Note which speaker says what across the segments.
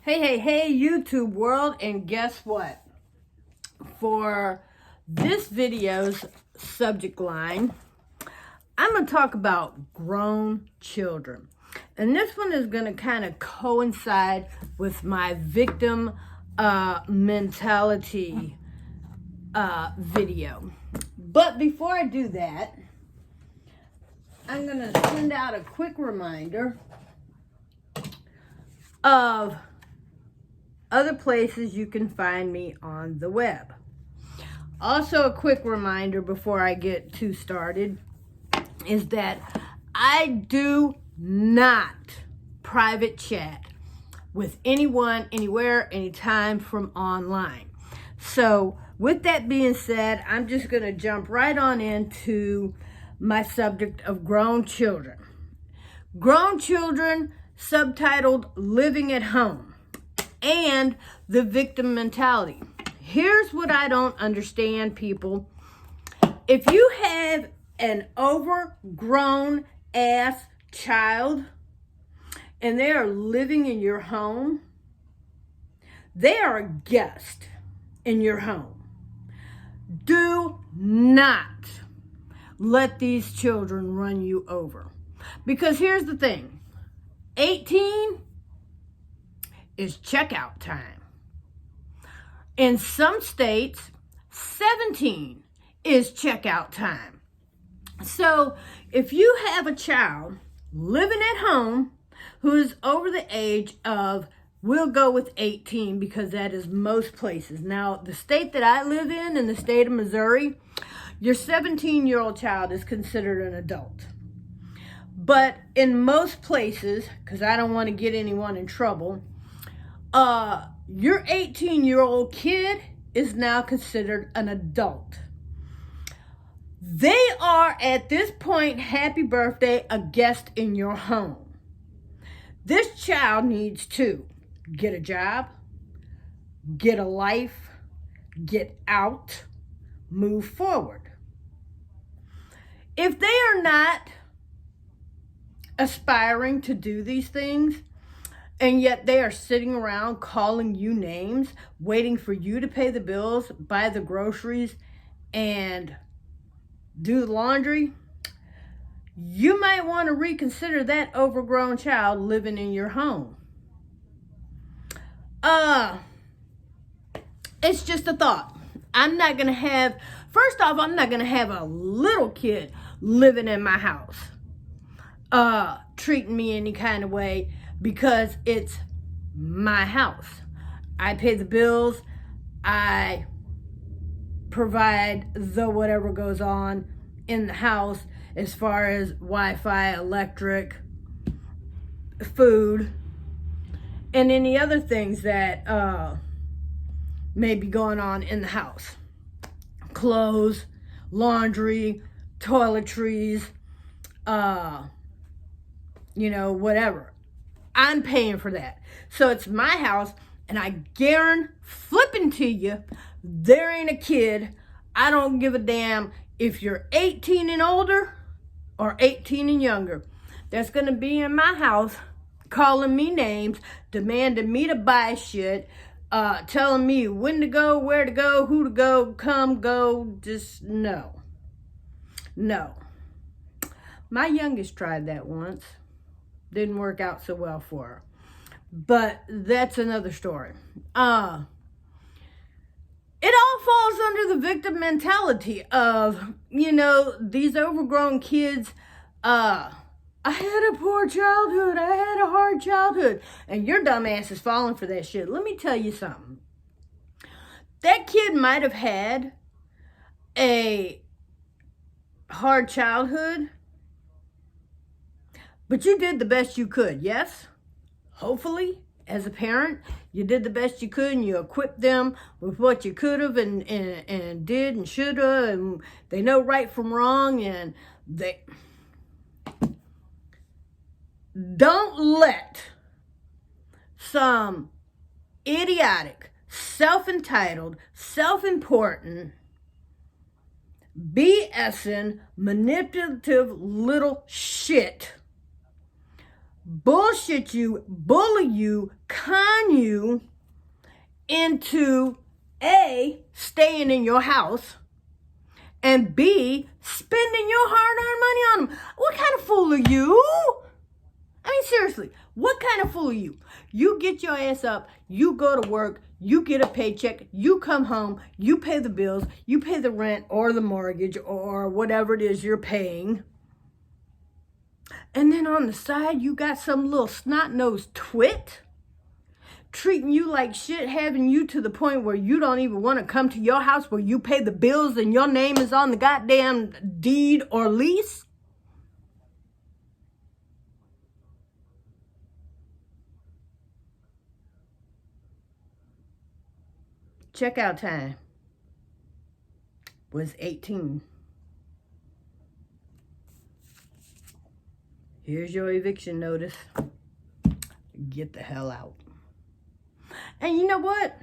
Speaker 1: Hey, YouTube world, and guess what? For this video's subject line, I'm going to talk about grown children. And this one is going to kind of coincide with my victim mentality video. But before I do that, I'm going to send out a quick reminder of other places you can find me on the web. Also, a quick reminder before I get too started is that I do not private chat with anyone, anywhere, anytime from online. So with that being said, I'm just going to jump right on into my subject of grown children. Grown children, subtitled Living at Home, and the victim mentality. Here's what I don't understand, people. If you have an overgrown ass child and they are living in your home, they are a guest in your home. Do not let these children run you over. Because here's the thing. 18 is checkout time. In some states, 17 is checkout time. So if you have a child living at home who is over the age of, we'll go with 18 because that is most places. Now, the state that I live in the state of Missouri, your 17-year-old child is considered an adult. But in most places, because I don't want to get anyone in trouble, your 18-year-old kid is now considered an adult. They are, at this point, happy birthday, a guest in your home. This child needs to get a job, get a life, get out, move forward. If they are not aspiring to do these things, and yet they are sitting around calling you names, waiting for you to pay the bills, buy the groceries, and do the laundry, you might want to reconsider that overgrown child living in your home. It's just a thought. I'm not going to have a little kid living in my house, treating me any kind of way, because it's my house. I pay the bills. I provide the whatever goes on in the house as far as Wi-Fi, electric, food, and any other things that may be going on in the house. Clothes, laundry, toiletries, whatever. I'm paying for that. So it's my house, and I guarantee flipping to you, there ain't a kid. I don't give a damn if you're 18 and older or 18 and younger, that's going to be in my house calling me names, demanding me to buy shit, telling me when to go, where to go, who to go, come, go. Just no. My youngest tried that once. Didn't work out so well for her. But that's another story. It all falls under the victim mentality of, these overgrown kids. I had a poor childhood. I had a hard childhood. And your dumb ass is falling for that shit. Let me tell you something. That kid might have had a hard childhood, but you did the best you could, yes? Hopefully, as a parent, you did the best you could and you equipped them with what you could have and did and should have, and they know right from wrong, and they don't let some idiotic, self-entitled, self-important, BSing, manipulative little shit bullshit you, bully you, con you into A, staying in your house, and B, spending your hard-earned money on them. What kind of fool are you? I mean, seriously, what kind of fool are you? You get your ass up, you go to work, you get a paycheck, you come home, you pay the bills, you pay the rent or the mortgage or whatever it is you're paying. And then on the side, you got some little snot-nosed twit treating you like shit, having you to the point where you don't even want to come to your house where you pay the bills and your name is on the goddamn deed or lease. Checkout time was 18. Here's your eviction notice. Get the hell out. And you know what?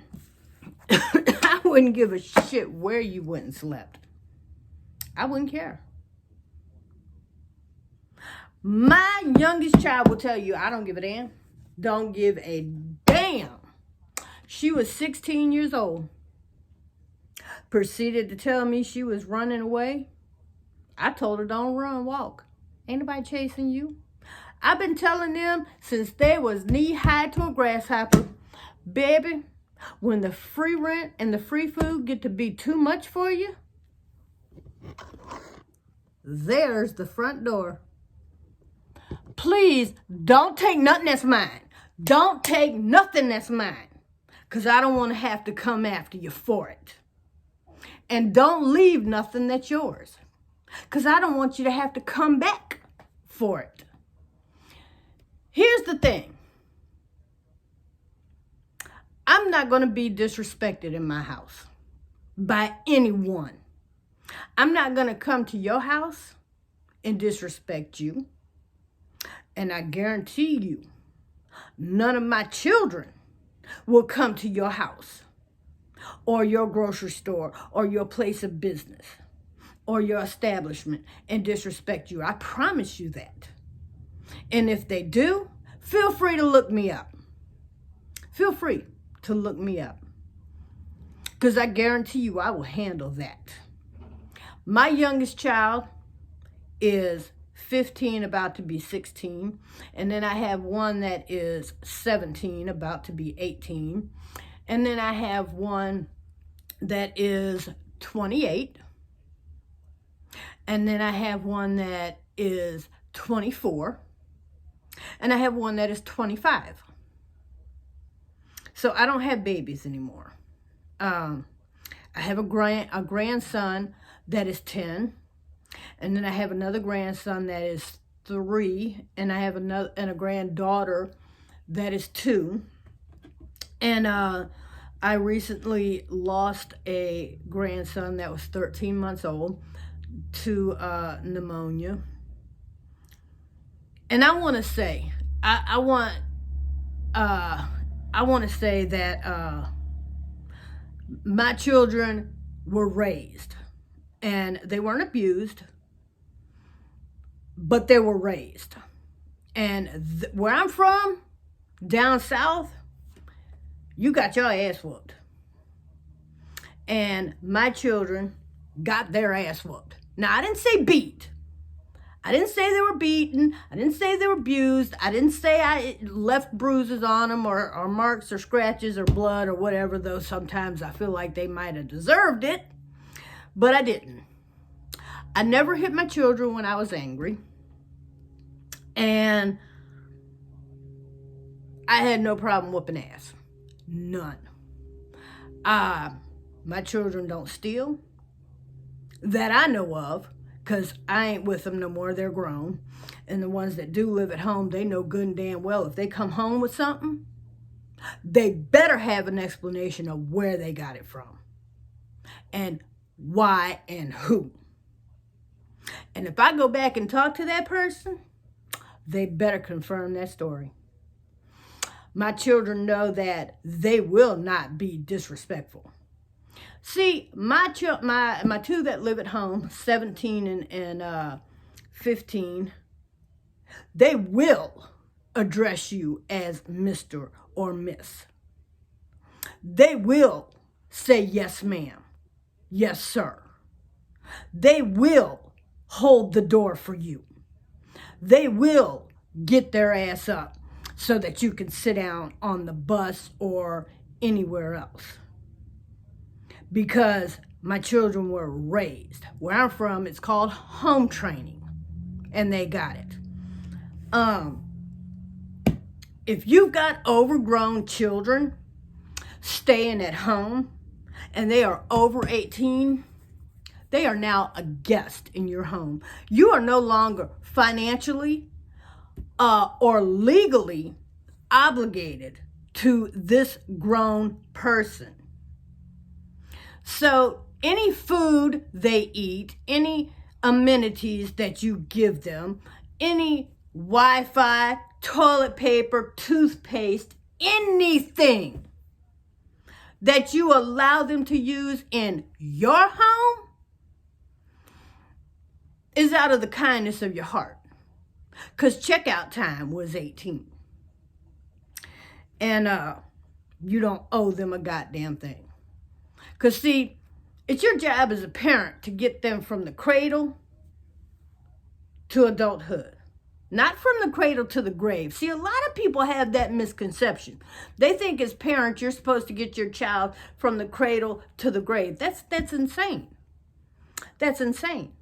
Speaker 1: I wouldn't give a shit where you went and slept. I wouldn't care. My youngest child will tell you, I don't give a damn. Don't give a damn. She was 16 years old. Proceeded to tell me she was running away. I told her, don't run, walk. Ain't nobody chasing you. I've been telling them since they was knee-high to a grasshopper, baby, when the free rent and the free food get to be too much for you, there's the front door. Please don't take nothing that's mine. Don't take nothing that's mine, because I don't want to have to come after you for it. And don't leave nothing that's yours, because I don't want you to have to come back for it. Here's the thing. I'm not going to be disrespected in my house by anyone. I'm not going to come to your house and disrespect you. And I guarantee you, none of my children will come to your house or your grocery store or your place of business or your establishment and disrespect you. I promise you that. And if they do, feel free to look me up. Feel free to look me up, because I guarantee you I will handle that. My youngest child is 15, about to be 16. And then I have one that is 17, about to be 18. And then I have one that is 28. And then I have one that is 24. And I have one that is 25. So I don't have babies anymore. I have a grandson that is 10. And then I have another grandson that is 3. And I have a granddaughter that is 2. And I recently lost a grandson that was 13 months old to pneumonia. And I want to say, I want to say that my children were raised, and they weren't abused, but they were raised. And where I'm from, down south, you got your ass whooped. And my children got their ass whooped. Now, I didn't say beat. I didn't say they were beaten. I didn't say they were abused. I didn't say I left bruises on them or marks or scratches or blood or whatever, though sometimes I feel like they might have deserved it. But I didn't. I never hit my children when I was angry. And I had no problem whooping ass. None. My children don't steal that I know of, because I ain't with them no more. They're grown. And the ones that do live at home, they know good and damn well if they come home with something, they better have an explanation of where they got it from and why and who. And if I go back and talk to that person, they better confirm that story. My children know that they will not be disrespectful. See, my two that live at home, 17 and 15, they will address you as Mr. or Miss. They will say yes, ma'am, yes, sir. They will hold the door for you. They will get their ass up so that you can sit down on the bus or anywhere else. Because my children were raised. Where I'm from, it's called home training. And they got it. If you've got overgrown children staying at home and they are over 18, they are now a guest in your home. You are no longer financially or legally obligated to this grown person. So any food they eat, any amenities that you give them, any Wi-Fi, toilet paper, toothpaste, anything that you allow them to use in your home is out of the kindness of your heart. Because checkout time was 18. And you don't owe them a goddamn thing. Because see, it's your job as a parent to get them from the cradle to adulthood. Not from the cradle to the grave. See, a lot of people have that misconception. They think as parents, you're supposed to get your child from the cradle to the grave. That's insane. That's insane.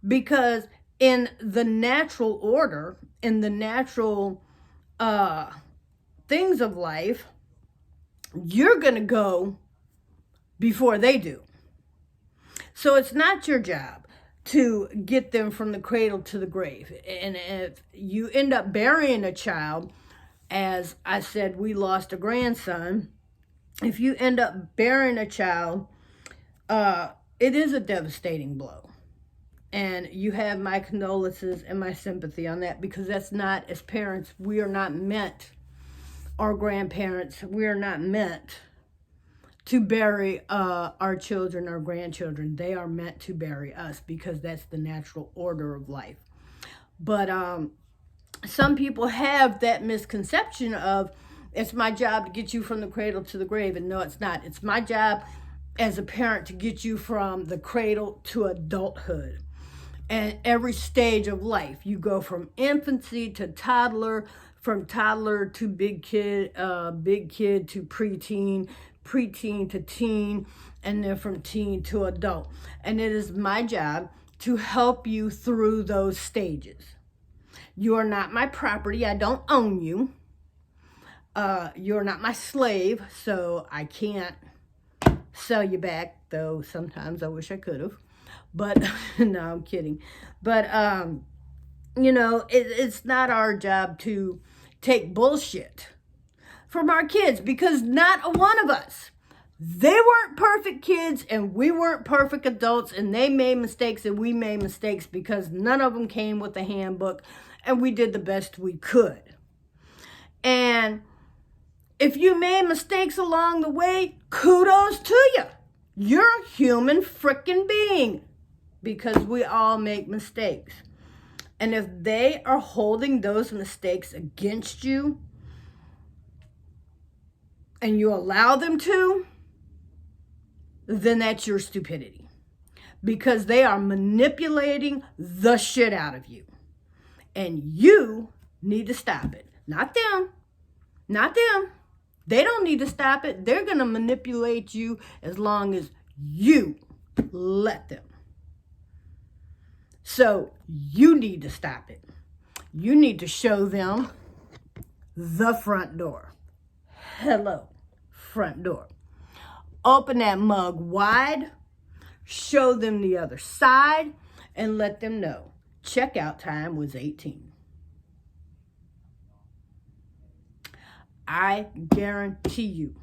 Speaker 1: Because in the natural order, in the natural things of life, you're going to go before they do. So it's not your job to get them from the cradle to the grave. And if you end up burying a child, as I said, we lost a grandson. If you end up burying a child, it is a devastating blow. And you have my condolences and my sympathy on that, because that's not, as parents, we are not meant, or grandparents, we are not meant to bury our children or grandchildren. They are meant to bury us, because that's the natural order of life. But some people have that misconception of, it's my job to get you from the cradle to the grave. And no, it's not. It's my job as a parent to get you from the cradle to adulthood. And every stage of life, you go from infancy to toddler, from toddler to big kid to preteen, preteen to teen, and then from teen to adult. And it is my job to help you through those stages. You are not my property. I don't own you. You're not my slave, so I can't sell you back, though sometimes I wish I could have. But no, I'm kidding. But it's not our job to take bullshit from our kids, because not one of us, they weren't perfect kids and we weren't perfect adults, and they made mistakes and we made mistakes, because none of them came with a handbook, and we did the best we could. And if you made mistakes along the way, kudos to you. You're a human freaking being, because we all make mistakes. And if they are holding those mistakes against you, and you allow them to, then that's your stupidity. Because they are manipulating the shit out of you. And you need to stop it. Not them. Not them. They don't need to stop it. They're going to manipulate you as long as you let them. So you need to stop it. You need to show them the front door. Hello, front door. Open that mug wide, show them the other side, and let them know checkout time was 18. I guarantee you,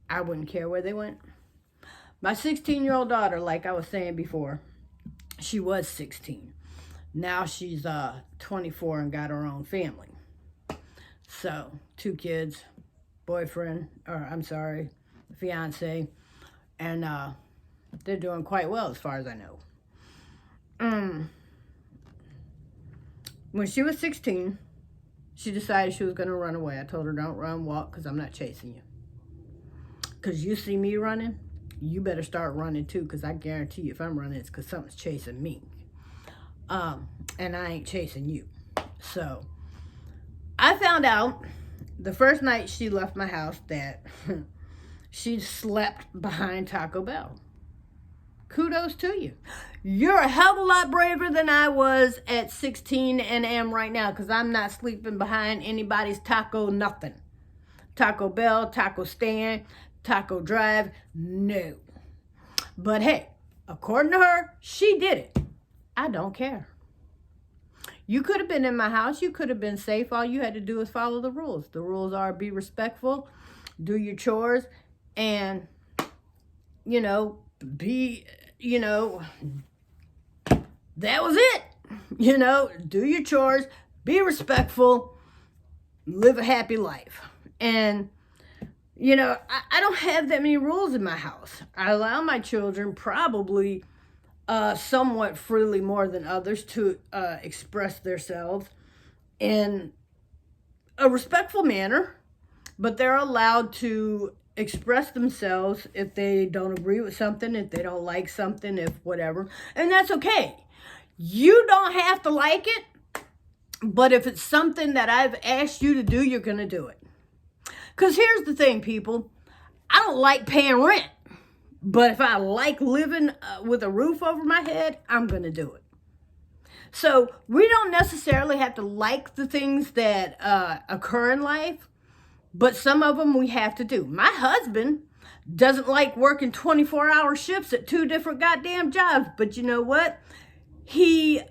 Speaker 1: I wouldn't care where they went. My 16-year-old daughter, like I was saying before, she was 16. Now she's 24 and got her own family. So, 2 kids, fiance, and they're doing quite well as far as I know. when she was 16, she decided she was going to run away. I told her, don't run, walk, because I'm not chasing you. Because you see me running, you better start running too, because I guarantee you if I'm running, it's because something's chasing me. And I ain't chasing you. So I found out the first night she left my house that she slept behind Taco Bell. Kudos to you. You're a hell of a lot braver than I was at 16 and am right now, because I'm not sleeping behind anybody's taco nothing. Taco Bell, taco stand, taco drive, no. But hey, according to her, she did it. I don't care. You could have been in my house. You could have been safe. All you had to do is follow the rules. The rules are be respectful, do your chores, and, you know, be, you know, that was it. You know, do your chores, be respectful, live a happy life. And, you know, I don't have that many rules in my house. I allow my children probably somewhat freely more than others to express themselves in a respectful manner, but they're allowed to express themselves if they don't agree with something, if they don't like something, if whatever, and that's okay. You don't have to like it, but if it's something that I've asked you to do, you're going to do it. Because here's the thing, people. I don't like paying rent, but if I like living with a roof over my head, I'm going to do it. So we don't necessarily have to like the things that occur in life, but some of them we have to do. My husband doesn't like working 24-hour shifts at 2 different goddamn jobs, but you know what? He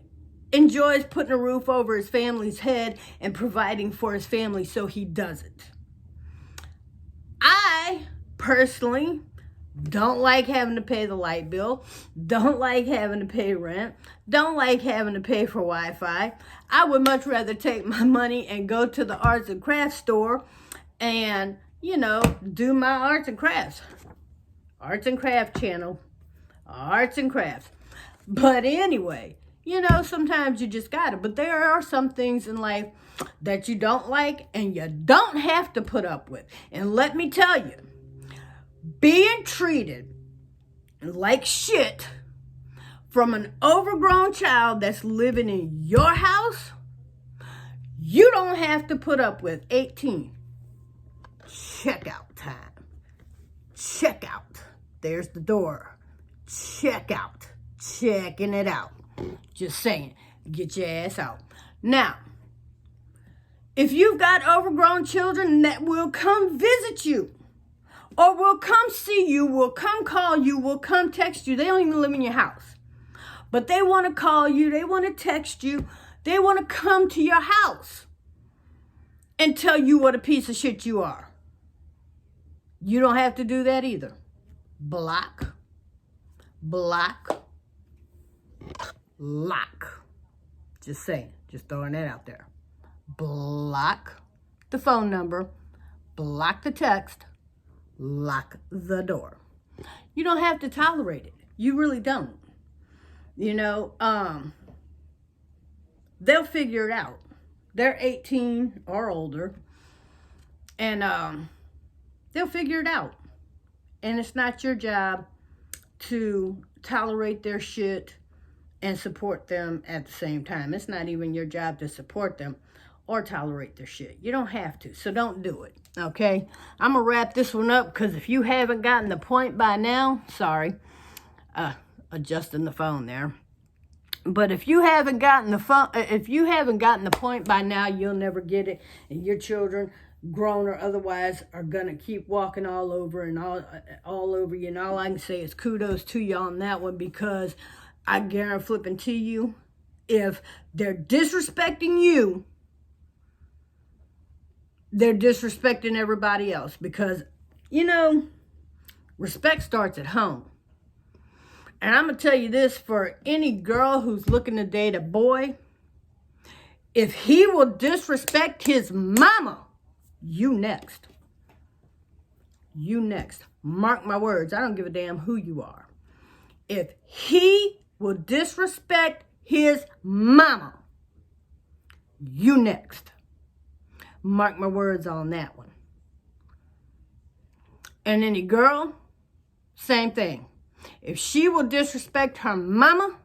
Speaker 1: enjoys putting a roof over his family's head and providing for his family, so he does it. I personally don't like having to pay the light bill, don't like having to pay rent, don't like having to pay for Wi-Fi. I would much rather take my money and go to the arts and crafts store and, you know, do my arts and crafts. Arts and craft channel. Arts and crafts. But anyway, you know, sometimes you just gotta. But there are some things in life that you don't like and you don't have to put up with. And let me tell you, being treated like shit from an overgrown child that's living in your house, you don't have to put up with. 18. Checkout time. Check out. There's the door. Check out. Checking it out. Just saying. Get your ass out. Now, if you've got overgrown children that will come visit you, or will come see you, will come call you, will come text you. They don't even live in your house. But they want to call you. They want to text you. They want to come to your house and tell you what a piece of shit you are. You don't have to do that either. Block. Block. Lock. Just saying. Just throwing that out there. Block the phone number. Block the text. Lock the door. You don't have to tolerate it. You really don't. You know, they'll figure it out. They're 18 or older, and they'll figure it out. And it's not your job to tolerate their shit and support them at the same time. It's not even your job to support them or tolerate their shit. You don't have to, so don't do it, okay? I'm going to wrap this one up because if you haven't gotten the point by now, sorry, adjusting the phone there. But if you haven't gotten the point by now, you'll never get it, and your children, grown or otherwise, are gonna keep walking all over and all over you. And all I can say is kudos to you on that one, because I guarantee you, if they're disrespecting you, they're disrespecting everybody else. Because, you know, respect starts at home. And I'm going to tell you this, for any girl who's looking to date a boy, if he will disrespect his mama, you next. You next. Mark my words. I don't give a damn who you are. If he will disrespect his mama, you next. Mark my words on that one. And any girl, same thing. If she will disrespect her mama,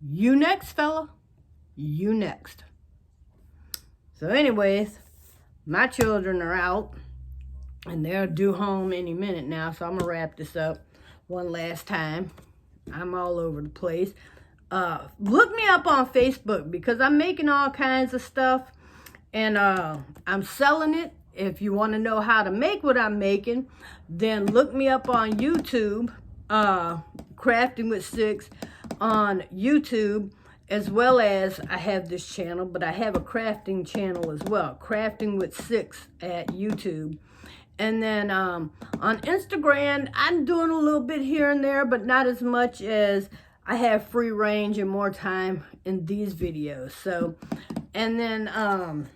Speaker 1: you next, fella. You next. So anyways, my children are out. And they're due home any minute now. So I'm going to wrap this up one last time. I'm all over the place. Look me up on Facebook because I'm making all kinds of stuff. And I'm selling it. If you want to know how to make what I'm making, then look me up on YouTube. Crafting with Six on YouTube. As well as I have this channel. But I have a crafting channel as well. Crafting with Six at YouTube. And then on Instagram, I'm doing a little bit here and there, but not as much as I have free range and more time in these videos. So, and then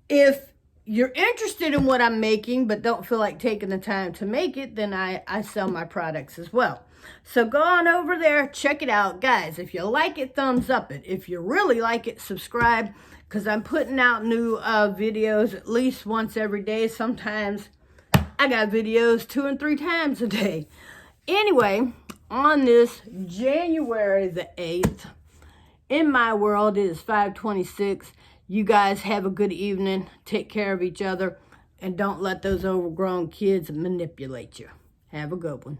Speaker 1: if you're interested in what I'm making, but don't feel like taking the time to make it, then I sell my products as well. So go on over there, check it out. Guys, if you like it, thumbs up it. If you really like it, subscribe. Because I'm putting out new videos at least once every day. Sometimes I got videos 2 and 3 times a day. Anyway, on this January the 8th, in my world, it is 5:26. You guys have a good evening. Take care of each other. And don't let those overgrown kids manipulate you. Have a good one.